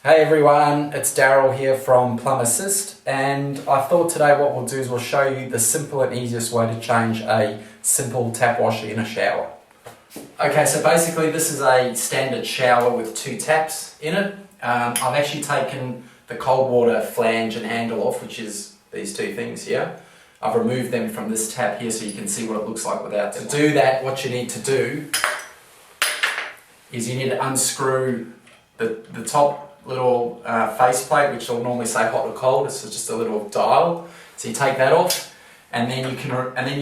Hey everyone, it's Daryl here from Plumber Assist, and I thought today what we'll do is we'll show you the simple and easiest way to change a simple tap washer in a shower. Okay, so basically this is a standard shower with two taps in it. I've actually taken the cold water flange and handle off, which is these two things here. I've removed them from this tap here so you can see what it looks like without them. To do that, what you need to do is you need to unscrew the top little faceplate, which will normally say hot or cold. It's just a little dial. So you take that off, and then you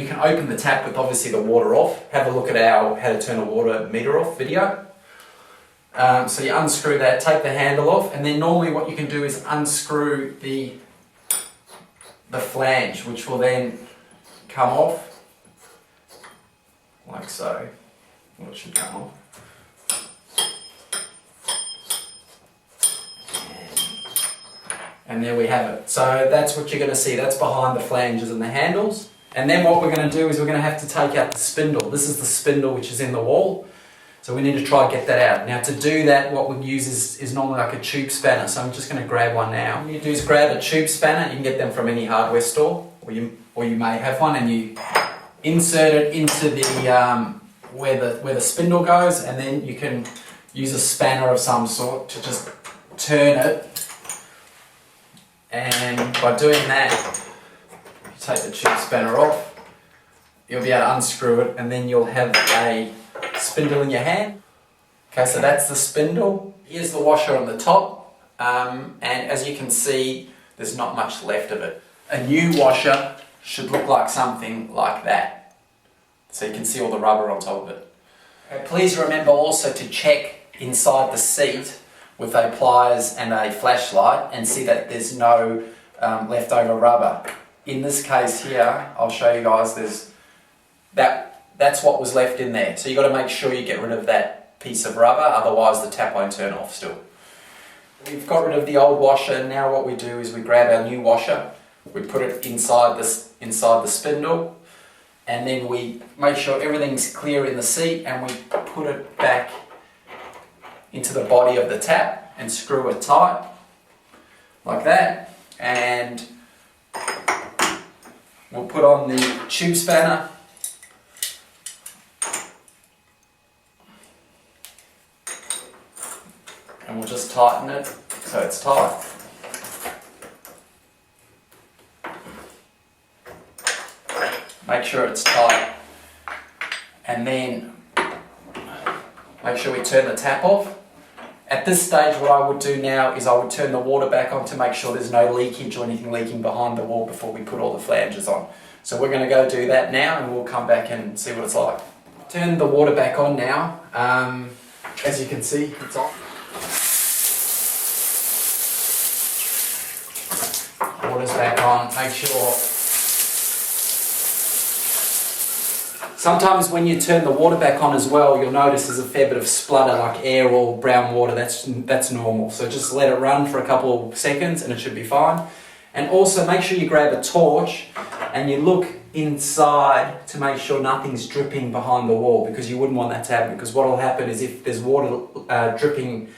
can open the tap with obviously the water off. Have a look at our how to turn a water meter off video. So you unscrew that, take the handle off, and then normally what you can do is unscrew the flange, which will then come off like so. Well, it should come off. And there we have it. So that's what you're going to see. That's behind the flanges and the handles. And then what we're going to do is we're going to have to take out the spindle. This is the spindle which is in the wall. So we need to try and get that out. Now to do that, what we use is normally like a tube spanner. So I'm just going to grab one now. What you do is grab a tube spanner. You can get them from any hardware store, or you may have one, and you insert it into the where the spindle goes, and then you can use a spanner of some sort to just turn it. And by doing that, you take the tube spanner off, you'll be able to unscrew it, and then you'll have a spindle in your hand. Okay, so that's the spindle. Here's the washer on the top, and as you can see, there's not much left of it. A new washer should look like something like that. So you can see all the rubber on top of it. Okay, please remember also to check inside the seat with a pliers and a flashlight and see that there's no leftover rubber. In this case here, I'll show you guys, that's what was left in there. So you've got to make sure you get rid of that piece of rubber, otherwise the tap won't turn off still. We've got rid of the old washer. Now what we do is we grab our new washer, we put it inside the spindle, and then we make sure everything's clear in the seat, and we put it back into the body of the tap and screw it tight like that, and we'll put on the tube spanner and we'll just tighten it so it's tight. Make sure it's tight, and then make sure we turn the tap off. At this stage, what I would do now is I would turn the water back on to make sure there's no leakage or anything leaking behind the wall before we put all the flanges on. So we're going to go do that now, and we'll come back and see what it's like. Turn the water back on now. As you can see, it's on. Water's back on. Make sure. Sometimes when you turn the water back on as well, you'll notice there's a fair bit of splutter, like air or brown water. That's normal. So just let it run for a couple of seconds and it should be fine. And also make sure you grab a torch and you look inside to make sure nothing's dripping behind the wall, because you wouldn't want that to happen, because what will happen is if there's water dripping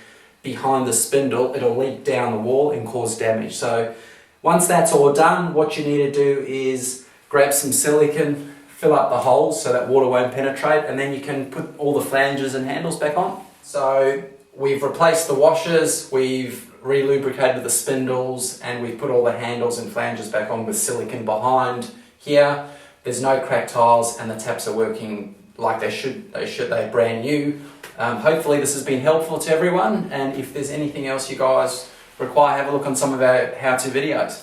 behind the spindle, it'll leak down the wall and cause damage. So once that's all done, what you need to do is grab some silicone, fill up the holes so that water won't penetrate, and then you can put all the flanges and handles back on. So we've replaced the washers, we've re-lubricated the spindles, and we've put all the handles and flanges back on with silicone behind here. There's no cracked tiles, and the taps are working like they should. They're brand new. Hopefully this has been helpful to everyone, and if there's anything else you guys require, have a look on some of our how-to videos.